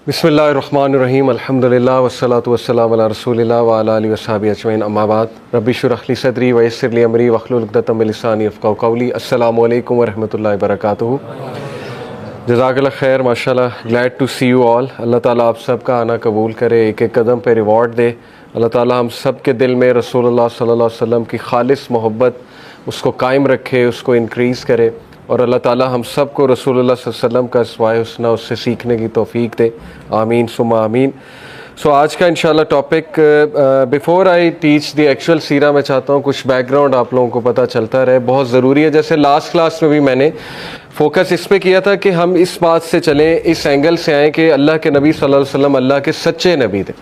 बिस्मिल्लाहिर्रहमानिर्रहीम अल्हम्दुलिल्लाह वस्सलातु वस्सलामु अला रसूलिल्लाह व अला आलिहि वस्सहबिहि अजमईन अम्मा बाद रब्बि इश्रह ली सदरी व यस्सिर ली अमरी वहलुल उक़दतम मिन लिसानी यफ़क़हू क़ौली। अस्सलामु अलैकुम व रहमतुल्लाहि व बरकातुहू। जज़ाकल्लाह खैर, माशाल्लाह, glad to see you all. अल्लाह ताला आप सब का आना कबूल करे, एक एक कदम पे रिवॉर्ड दे। अल्लाह ताला हम सब के दिल में रसूलुल्लाह सल्लल्लाहु अलैहि वसल्लम की खालिस मोहब्बत उसको कायम रखे, उसको इंक्रीज़ करे, और अल्लाह ताला हम सब को रसूलुल्लाह सल्लल्लाहु अलैहि वसल्लम का अस्वाए हुस्ना उससे सीखने की तौफीक दे। आमीन सुम्मा आमीन। सो आज का इंशाल्लाह topic, before I teach the actual सीरा, मैं चाहता हूँ कुछ बैकग्राउंड आप लोगों को पता चलता रहे, बहुत ज़रूरी है। जैसे लास्ट क्लास में भी मैंने फोकस इस पे किया था कि हम इस बात से चलें, इस एंगल से आएँ कि अल्लाह के नबी सल्लल्लाहु अलैहि वसल्लम अल्लाह के सच्चे नबी थे।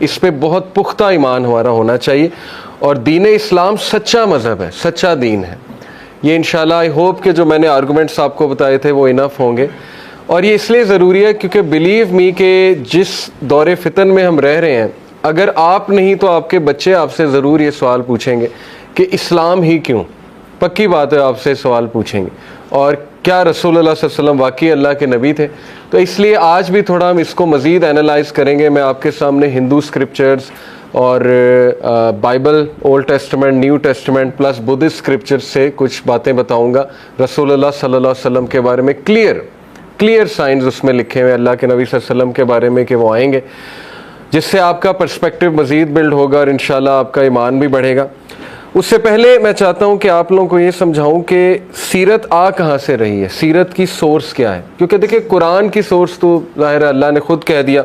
इस पे बहुत पुख्ता ईमान हमारा होना चाहिए, और दीन इस्लाम सच्चा मज़हब है, सच्चा दीन है। ये इंशाल्लाह आई होप कि जो मैंने आर्गूमेंट्स आपको बताए थे वो इनफ होंगे। और ये इसलिए ज़रूरी है क्योंकि बिलीव मी के जिस दौरे फितन में हम रह रहे हैं, अगर आप नहीं तो आपके बच्चे आपसे ज़रूर ये सवाल पूछेंगे कि इस्लाम ही क्यों। पक्की बात है, आपसे सवाल पूछेंगे, और क्या रसूलुल्लाह सल्लल्लाहु अलैहि वसल्लम वाकई अल्लाह के नबी थे। तो इसलिए आज भी थोड़ा हम इसको मज़ीद एनालाइज करेंगे। मैं आपके सामने हिंदू स्क्रिप्चर्स और Bible, old testament, new testament plus Buddhist scriptures से कुछ बातें बताऊंगा रसूलुल्लाह सल्लल्लाहु अलैहि वसल्लम के बारे में। क्लियर साइंस उसमें लिखे हुए अल्लाह के नबी सल्लल्लाहु अलैहि वसल्लम के बारे में कि वो आएंगे, जिससे आपका पर्सपेक्टिव मज़ीद बिल्ड होगा और इंशाल्लाह आपका ईमान भी बढ़ेगा। उससे पहले मैं चाहता हूँ कि आप लोगों को ये समझाऊँ कि सीरत आ कहाँ से रही है, सीरत की सोर्स क्या है। क्योंकि देखिए, कुरान की सोर्स तो ज़ाहिर है अल्लाह ने ख़ुद कह दिया।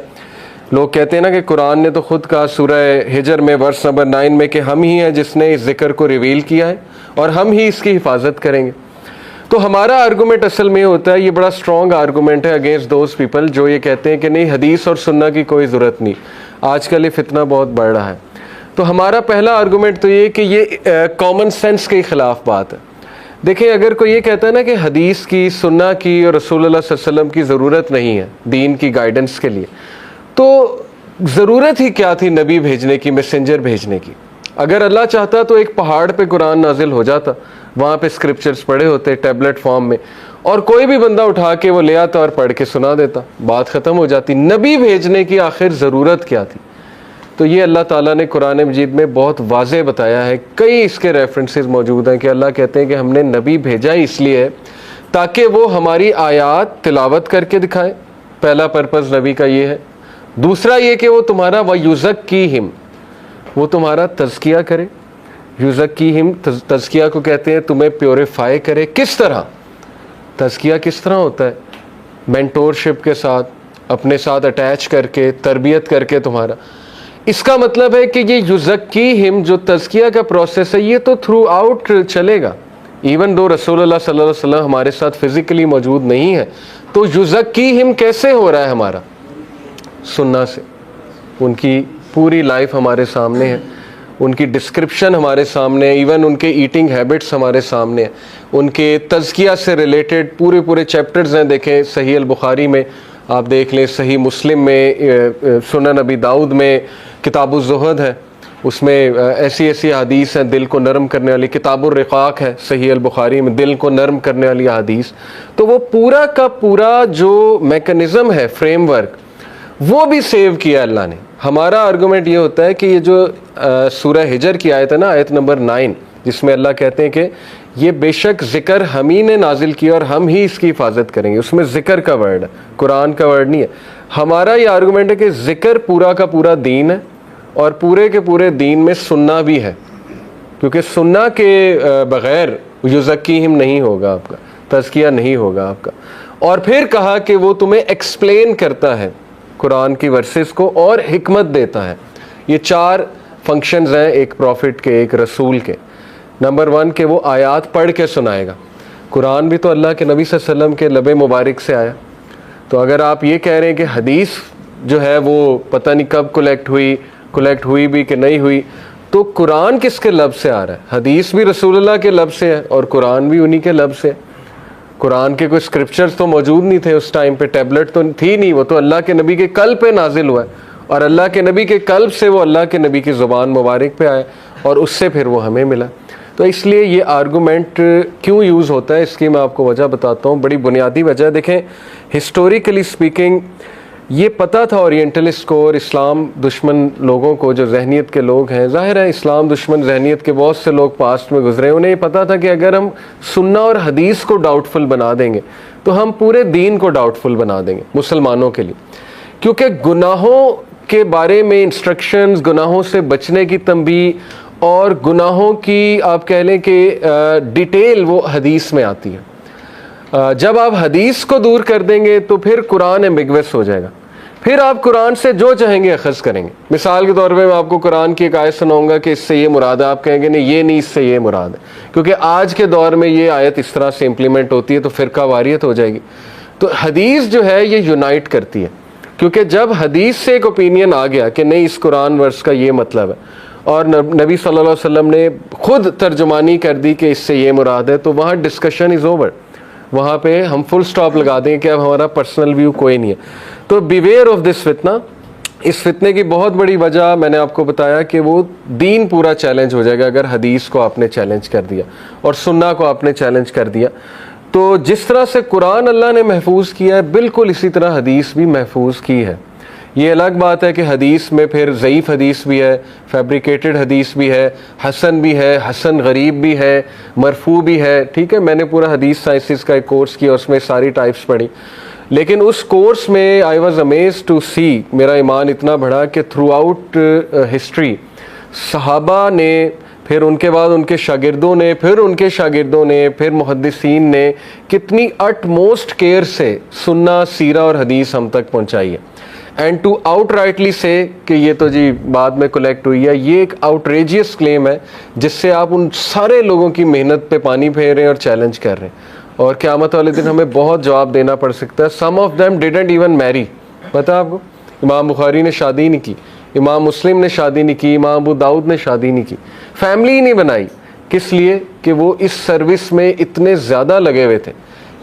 लोग कहते हैं ना कि कुरान ने तो ख़ुद कहा सूरह हिजर में वर्स नंबर 9 में कि हम ही हैं जिसने इस ज़िक्र को रिवील किया है और हम ही इसकी हिफाजत करेंगे। तो हमारा आर्गूमेंट असल में होता है, ये बड़ा स्ट्रॉन्ग आर्गूमेंट है अगेंस्ट दोज पीपल जो ये कहते हैं कि नहीं, हदीस और सुन्ना की कोई ज़रूरत नहीं। आजकल ये फितना बहुत बढ़ रहा है। तो हमारा पहला आर्गूमेंट तो ये कि ये कॉमन सेंस के खिलाफ बात है। देखिए, अगर कोई ये कहता है ना कि हदीस की, सुन्ना की और रसूलुल्लाह सल्लल्लाहु अलैहि वसल्लम की ज़रूरत नहीं है दीन की गाइडेंस के लिए, तो ज़रूरत ही क्या थी नबी भेजने की, मैसेंजर भेजने की। अगर अल्लाह चाहता तो एक पहाड़ पे कुरान नाजिल हो जाता, वहाँ पे स्क्रिप्चर्स पढ़े होते टैबलेट फॉर्म में, और कोई भी बंदा उठा के वो ले आता और पढ़ के सुना देता, बात ख़त्म हो जाती। नबी भेजने की आखिर ज़रूरत क्या थी? तो ये अल्लाह ताला ने कुरान मजीद में बहुत वाज़े बताया है। कई इसके रेफरेंसेस मौजूद हैं कि अल्लाह कहते हैं कि हमने नबी भेजा इसलिए ताकि वो हमारी आयात तिलावत करके दिखाए। पहला पर्पज़ नबी का ये है। दूसरा ये कि वो तुम्हारा वयुज़क्कीहिम, वो तुम्हारा तज़किया करे। युज़क्कीहिम, तज़किया को कहते हैं तुम्हें प्योरीफाई करे। किस तरह तज़किया किस तरह होता है? मेंटोरशिप के साथ, अपने साथ अटैच करके, तरबियत करके तुम्हारा। इसका मतलब है कि ये युज़क्कीहिम जो तज़किया का प्रोसेस है, ये तो थ्रू आउट चलेगा। इवन दो रसूलुल्लाह सल्लल्लाहु अलैहि वसल्लम हमारे साथ फिज़िकली मौजूद नहीं है, तो युज़क्कीहिम कैसे हो रहा है हमारा? सुन्ना से। उनकी पूरी लाइफ हमारे सामने है, उनकी डिस्क्रिप्शन हमारे सामने है, इवन उनके ईटिंग हैबिट्स हमारे सामने हैं, उनके तज़किया से रिलेटेड पूरे चैप्टर्स हैं। देखें, सही अल बुखारी में आप देख लें, सही मुस्लिम में, सुनन नबी दाऊद में किताबुल ज़ुहद है, उसमें ऐसी हदीस हैं दिल को नरम करने वाली। किताबुल रिक़ाक़ है सही अल बुखारी में, दिल को नरम करने वाली हदीस। तो वो पूरा का पूरा जो मैकेनिज़्म है, फ्रेमवर्क, वो भी सेव किया अल्लाह ने। हमारा आर्गूमेंट ये होता है कि ये जो सूरह हिजर की आयत है ना, आयत नंबर 9, जिसमें अल्लाह कहते हैं कि ये बेशक ज़िक्र हम ही ने नाजिल किया और हम ही इसकी हिफाजत करेंगे। उसमें ज़िक्र का वर्ड है, कुरान का वर्ड नहीं है। हमारा ये आर्गूमेंट है कि ज़िक्र पूरा का पूरा दीन है, और पूरे के पूरे दीन में सुन्ना भी है, क्योंकि सुन्ना के बग़ैर युज़क्कीहिम नहीं होगा आपका, तज़किया नहीं होगा आपका। और फिर कहा कि वो तुम्हें एक्सप्लेन करता है कुरान की वर्सेस को और हिकमत देता है। ये 4 फंक्शंस हैं एक प्रॉफिट के, एक रसूल के। नंबर 1 कि वो आयात पढ़ के सुनाएगा। कुरान भी तो अल्लाह के नबी सल्लल्लाहु अलैहि वसल्लम के लबे मुबारक से आया। तो अगर आप ये कह रहे हैं कि हदीस जो है वो पता नहीं कब कलेक्ट हुई भी कि नहीं हुई, तो कुरान किसके लब से आ रहा है? हदीस भी रसूलुल्लाह के लब से है और कुरान भी उन्हीं के लब से है। कुरान के कोई स्क्रिप्चर्स तो मौजूद नहीं थे उस टाइम पे, टैबलेट तो थी नहीं, वो तो अल्लाह के नबी के कल्ब पे नाजिल हुआ है, और अल्लाह के नबी के कल्ब से वो अल्लाह के नबी की ज़ुबान मुबारक पे आया, और उससे फिर वो हमें मिला। तो इसलिए ये आर्गूमेंट क्यों यूज़ होता है, इसकी मैं आपको वजह बताता हूँ। बड़ी बुनियादी वजह। देखें, हिस्टोरिकली स्पीकिंग ये पता था ओरिएंटलिस्ट को और इस्लाम दुश्मन लोगों को, जो जहनीत के लोग हैं, ज़ाहिर है इस्लाम दुश्मन जहनीत के बहुत से लोग पास्ट में गुजरे, उन्हें ये पता था कि अगर हम सुन्ना और हदीस को डाउटफुल बना देंगे तो हम पूरे दीन को डाउटफुल बना देंगे मुसलमानों के लिए। क्योंकि गुनाहों के बारे में इंस्ट्रक्शंस, गुनाहों से बचने की तंबीह और गुनाहों की आप कह लें कि डिटेल वो हदीस में आती है। जब आप हदीस को दूर कर देंगे तो फिर कुरान एम्बिगुअस हो जाएगा, फिर आप कुरान से जो चाहेंगे अखज़ करेंगे। मिसाल के तौर पे मैं आपको कुरान की एक आयत सुनाऊंगा कि इससे ये मुराद है, आप कहेंगे नहीं ये नहीं, इससे ये मुराद है, क्योंकि आज के दौर में ये आयत इस तरह से इम्प्लीमेंट होती है तो फ़िरका वारियत हो जाएगी। तो हदीस जो है ये यूनाइट करती है, क्योंकि जब हदीस से एक ओपिनियन आ गया कि नहीं इस कुरान वर्स का ये मतलब है और नबी सल्लल्लाहु अलैहि वसल्लम ने खुद तर्जुमानी कर दी कि इससे ये मुराद है, तो वहाँ डिस्कशन इज़ ओवर, वहाँ पे हम फुल स्टॉप लगा दें कि अब हमारा पर्सनल व्यू कोई नहीं है। तो बिवेयर ऑफ दिस फितना। इस फितने की बहुत बड़ी वजह मैंने आपको बताया कि वो दीन पूरा चैलेंज हो जाएगा अगर हदीस को आपने चैलेंज कर दिया और सुन्ना को आपने चैलेंज कर दिया। तो जिस तरह से कुरान अल्लाह ने महफूज किया है, बिल्कुल इसी तरह हदीस भी महफूज की है। ये अलग बात है कि हदीस में फिर ज़ईफ़ हदीस भी है, फैब्रिकेटेड हदीस भी है, हसन भी है, हसन गरीब भी है, मरफू भी है। ठीक है, मैंने पूरा हदीस साइंसिस का एक कोर्स किया, उसमें सारी टाइप्स पढ़ी, लेकिन उस कोर्स में आई वॉज अमेज्ड टू सी, मेरा ईमान इतना बढ़ा कि थ्रू आउट हिस्ट्री सहाबा ने, फिर उनके बाद उनके शागिर्दों ने, फिर उनके शागिर्दों ने, फिर मुहद्दिसीन ने कितनी अटमोस्ट केयर से सुन्ना, सीरा और हदीस हम तक पहुंचाई है। एंड टू आउटराइटली से कि ये तो जी बाद में कलेक्ट हुई है, ये एक आउटरेजियस क्लेम है जिससे आप उन सारे लोगों की मेहनत पे पानी फेर रहे हैं और चैलेंज कर रहे हैं, और क़यामत वाले दिन हमें बहुत जवाब देना पड़ सकता है। Some of them didn't even marry, पता आपको, इमाम बुखारी ने शादी नहीं की, इमाम मुस्लिम ने शादी नहीं की, इमाम अबू दाऊद ने शादी नहीं की, फैमिली ही नहीं बनाई। किस लिए? कि वो इस सर्विस में इतने ज़्यादा लगे हुए थे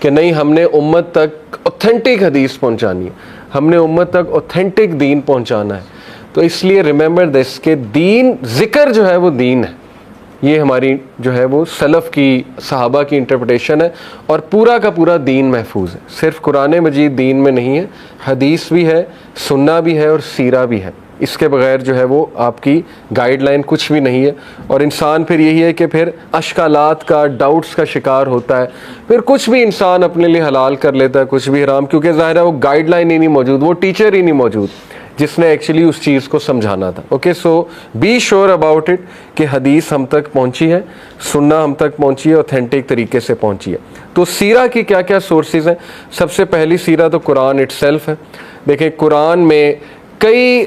कि नहीं, हमने उम्मत तक ऑथेंटिक हदीस पहुंचानी है, हमने उम्मत तक ऑथेंटिक दीन पहुंचाना है। तो इसलिए रिमेंबर दिस कि दीन, जिक्र जो है वो दीन है। ये हमारी जो है वो सलफ़ की, सहाबा की इंटरप्रिटेशन है, और पूरा का पूरा दीन महफूज है। सिर्फ कुरान मजीद दीन में नहीं है, हदीस भी है, सुन्ना भी है और सीरा भी है। इसके बगैर जो है वो आपकी गाइडलाइन कुछ भी नहीं है। और इंसान फिर यही है कि फिर अश्कालात का, डाउट्स का शिकार होता है, फिर कुछ भी इंसान अपने लिए हलाल कर लेता है, कुछ भी हराम, क्योंकि ज़ाहिर है वो गाइडलाइन ही नहीं मौजूद, वो टीचर ही नहीं मौजूद जिसने एक्चुअली उस चीज़ को समझाना था। Okay, so be sure about it कि हदीस हम तक पहुंची है, सुन्ना हम तक पहुंची है, ऑथेंटिक तरीके से पहुंची है। तो सीरा की क्या क्या सोर्सेज हैं? सबसे पहली सीरा तो कुरान इटसेल्फ है। देखिए, कुरान में कई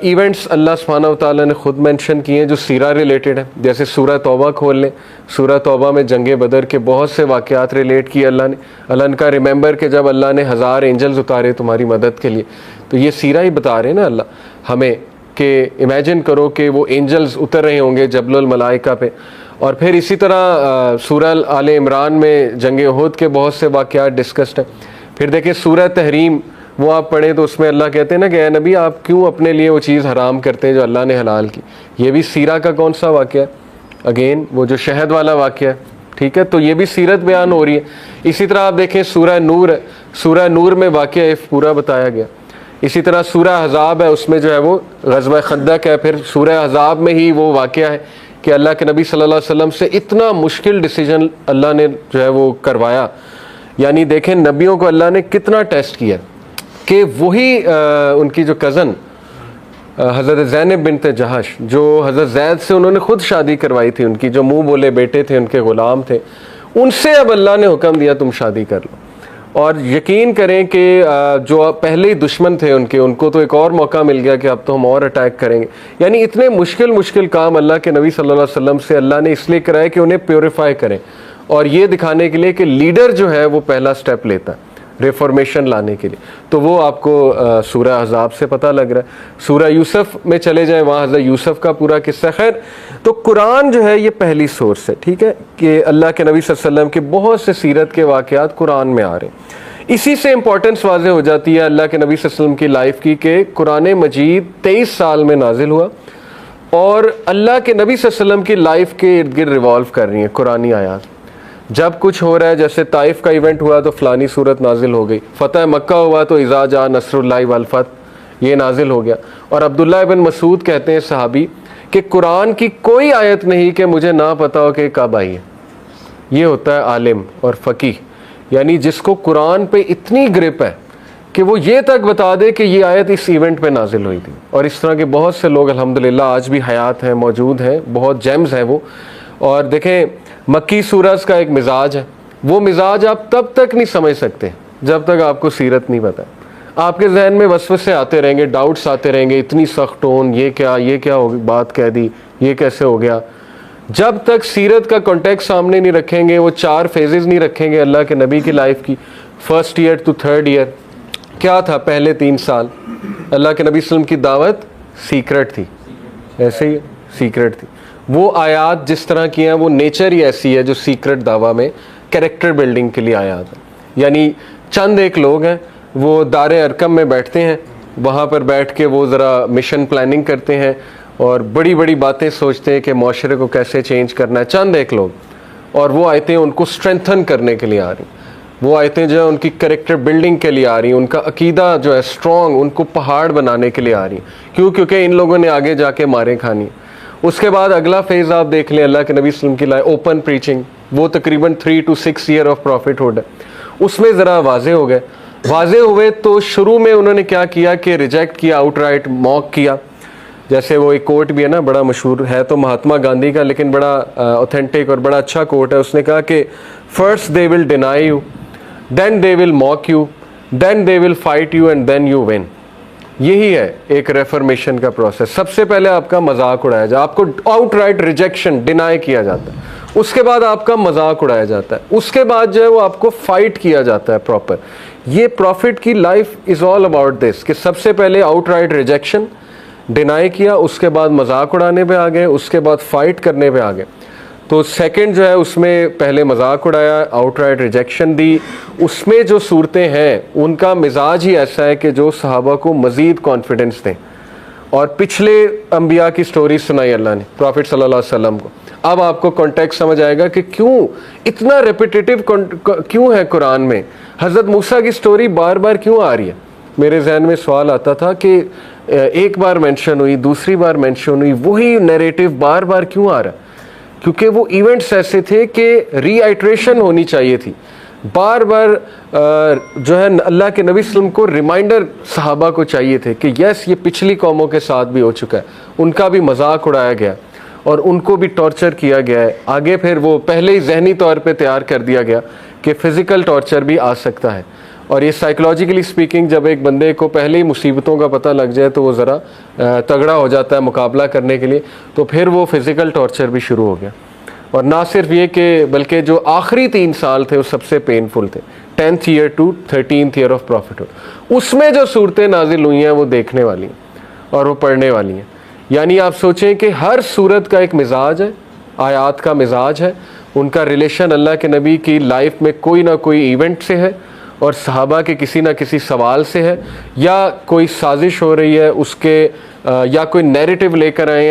इवेंट्स अल्लाह सुब्हानहू व तआला ने खुद मेंशन किए हैं जो सीरा रिलेटेड है। जैसे सूरह तौबा खोल लें, सूरह तौबा में जंग बदर के बहुत से वाक़यात रिलेट किए अल्लाह ने। अल्लाह का रिमेंबर कि जब अल्लाह ने 1000 एंजल्स उतारे तुम्हारी मदद के लिए, तो ये सीरा ही बता रहे हैं ना अल्लाह हमें कि इमेजिन करो कि वो एंजल्स उतर रहे होंगे जबलुल मलाइका पे। और फिर इसी तरह सूरह आले इमरान में जंग उहद के बहुत से वाक़यात डिस्कस्ड हैं। फिर देखिए सूरह तहरीम, वो आप पढ़ें तो उसमें अल्लाह कहते हैं ना कि ए नबी आप क्यों अपने लिए वो चीज़ हराम करते हैं जो अल्लाह ने हलाल की। ये भी सीरा का कौन सा वाक़या है? अगेन वो जो शहद वाला वाक़या है। ठीक है, तो ये भी सीरत बयान हो रही है। इसी तरह आप देखें सूरह नूर है, सूरह नूर में वाक़या इफ पूरा बताया गया। इसी तरह सूरह अहज़ाब है, उसमें जो है वो ग़ज़वा खंदक है। फिर सूरह अहज़ाब में ही वो वाक़या है कि अल्लाह के नबी सल्लल्लाहु अलैहि वसल्लम से इतना मुश्किल डिसीजन अल्लाह ने जो है वो करवाया। यानी देखें नबियों को अल्लाह ने कितना टेस्ट किया कि वही उनकी जो कज़न हज़रत ज़ैनब बिन्त जहश, जो हज़रत ज़ैद से उन्होंने ख़ुद शादी करवाई थी, उनकी जो मुँह बोले बेटे थे, उनके ग़ुलाम थे, उनसे अब अल्लाह ने हुक्म दिया तुम शादी कर लो। और यकीन करें कि जो पहले ही दुश्मन थे उनके, उनको तो एक और मौका मिल गया कि अब तो हम और अटैक करेंगे। यानी इतने मुश्किल काम अल्लाह के नबी सल्लल्लाहु अलैहि वसल्लम से अल्लाह ने इसलिए कराया कि उन्हें प्योरीफाई करें, और ये दिखाने के लिए कि लीडर जो है वो पहला स्टेप लेता है रिफॉर्मेशन लाने के लिए। तो वो आपको सूरह अहज़ाब से पता लग रहा है। सूरह यूसुफ में चले जाएं, वहाँ हज़रत यूसुफ का पूरा किस्सा। खैर, तो कुरान जो है ये पहली सोर्स है, ठीक है, कि अल्लाह के नबी सल्लल्लाहु अलैहि वसल्लम के बहुत से सीरत के वाक़यात कुरान में आ रहे हैं। इसी से इंपॉर्टेंस वाज़ेह हो जाती है अल्लाह के नबी सल्लल्लाहु अलैहि वसल्लम की लाइफ की कि कुरान मजीद 23 साल में नाजिल हुआ और अल्लाह के नबी सल्लल्लाहु अलैहि वसल्लम की लाइफ के इर्द गिर्द रिवॉल्व कर रही हैं कुरानी आयात। जब कुछ हो रहा है, जैसे ताइफ का इवेंट हुआ तो फ़लानी सूरत नाजिल हो गई, फ़तह मक्का हुआ तो इज़ा जा नसरुल्लाहि वल फ़तह ये नाजिल हो गया। और अब्दुल्लाह इब्न मसूद कहते हैं सहाबी कि कुरान की कोई आयत नहीं कि मुझे ना पता हो कि कब आई है। ये होता है आलिम और फ़कीह, यानी जिसको कुरान पे इतनी ग्रिप है कि वो ये तक बता दे कि ये आयत इस इवेंट पे नाजिल हुई थी। और इस तरह के बहुत से लोग अल्हम्दुलिल्लाह आज भी हयात हैं, मौजूद हैं, बहुत जेम्स हैं वो। और देखें, मक्की सूरज का एक मिजाज है, वो मिजाज आप तब तक नहीं समझ सकते जब तक आपको सीरत नहीं पता। आपके जहन में वसवसे आते रहेंगे, डाउट्स आते रहेंगे, इतनी सख्त टोन, ये क्या हो बात कह दी, ये कैसे हो गया। जब तक सीरत का कॉन्टेक्स्ट सामने नहीं रखेंगे, वो 4 फेजेस नहीं रखेंगे अल्लाह के नबी की लाइफ की, first year to third year क्या था, पहले 3 साल अल्लाह के नबी सल्लम की दावत सीक्रेट थी, ऐसे ही सीक्रेट थी। वो आयात जिस तरह की हैं वो नेचर ही ऐसी है जो सीक्रेट दावा में कैरेक्टर बिल्डिंग के लिए आयात है। यानी चंद एक लोग हैं, वो दारे अरकम में बैठते हैं, वहाँ पर बैठ के वो ज़रा मिशन प्लानिंग करते हैं और बड़ी बड़ी बातें सोचते हैं कि माशरे को कैसे चेंज करना है, चंद एक लोग। और वो आयतें उनको स्ट्रेंथन करने के लिए आ रही, वो आयतें जो है उनकी कैरेक्टर बिल्डिंग के लिए आ रही, उनका अकीदा जो है स्ट्रॉन्ग, उनको पहाड़ बनाने के लिए आ रही। क्यों? क्योंकि इन लोगों ने आगे जाके मारें खानी। उसके बाद अगला फेज़ आप देख लें, अल्लाह के नबी सल्लल्लाहु अलैहि वसल्लम की लाइफ, ओपन प्रीचिंग, वो तकरीबन 3 to 6 ईयर ऑफ प्रॉफिटहुड है। उसमें ज़रा वाजे हो गए, वाजे हुए तो शुरू में उन्होंने क्या किया कि रिजेक्ट किया, आउटराइट मॉक किया। जैसे वो एक कोट भी है ना, बड़ा मशहूर है तो महात्मा गांधी का, लेकिन बड़ा ऑथेंटिक और बड़ा अच्छा कोट है। उसने कहा कि first they will deny you, then they will mock you, then they will fight you and then you win. यही है एक रेफर्मेशन का प्रोसेस। सबसे पहले आपका मजाक उड़ाया जाए, आपको आउटराइट रिजेक्शन, डिनाई किया जाता है, उसके बाद आपका मजाक उड़ाया जाता है, उसके बाद जो है वो आपको फाइट किया जाता है प्रॉपर। ये प्रॉफिट की life is all about this कि सबसे पहले आउटराइट रिजेक्शन, डिनाई किया, उसके बाद मजाक उड़ाने पे आ गए, उसके बाद फाइट करने पे आ गए। तो सेकंड जो है उसमें पहले मजाक उड़ाया, आउटराइट रिजेक्शन दी। उसमें जो सूरतें हैं उनका मिजाज ही ऐसा है कि जो सहाबा को मज़ीद कॉन्फिडेंस दें। और पिछले अंबिया की स्टोरी सुनाई अल्लाह ने प्रॉफिट सल्लल्लाहु अलैहि वसल्लम को। अब आपको कॉन्टेक्स्ट समझ आएगा कि क्यों इतना रेपिटेटिव क्यों है कुरान में, हज़रत मूसा की स्टोरी बार बार क्यों आ रही है। मेरे जहन में सवाल आता था कि एक बार मेंशन हुई, दूसरी बार मेंशन हुई, वही नैरेटिव बार बार क्यों आ रहा है। क्योंकि वो इवेंट्स ऐसे थे कि रीआइट्रेशन होनी चाहिए थी, बार बार जो है अल्लाह के नबी सल्लम को रिमाइंडर सहाबा को चाहिए थे कि यस ये पिछली कौमों के साथ भी हो चुका है, उनका भी मजाक उड़ाया गया और उनको भी टॉर्चर किया गया है। आगे फिर वो पहले ही जहनी तौर पे तैयार कर दिया गया कि फ़िज़िकल टॉर्चर भी आ सकता है। और ये साइकोलॉजिकली स्पीकिंग जब एक बंदे को पहले ही मुसीबतों का पता लग जाए तो वो ज़रा तगड़ा हो जाता है मुकाबला करने के लिए, तो फिर वो फ़िज़िकल टॉर्चर भी शुरू हो गया। और ना सिर्फ ये कि बल्कि जो आखिरी 3 साल थे वो सबसे पेनफुल थे, 10th year to 13th year of prophethood. उसमें जो सूरतें नाजिल हुई हैं वो देखने वाली हैं और वो पढ़ने वाली हैं। यानी आप सोचें कि हर सूरत का एक मिजाज है, आयात का मिजाज है, उनका रिलेशन अल्लाह के नबी की लाइफ में कोई ना कोई इवेंट से है और सहाबा के किसी ना किसी सवाल से है, या कोई साजिश हो रही है उसके, या कोई नैरेटिव लेकर आए हैं।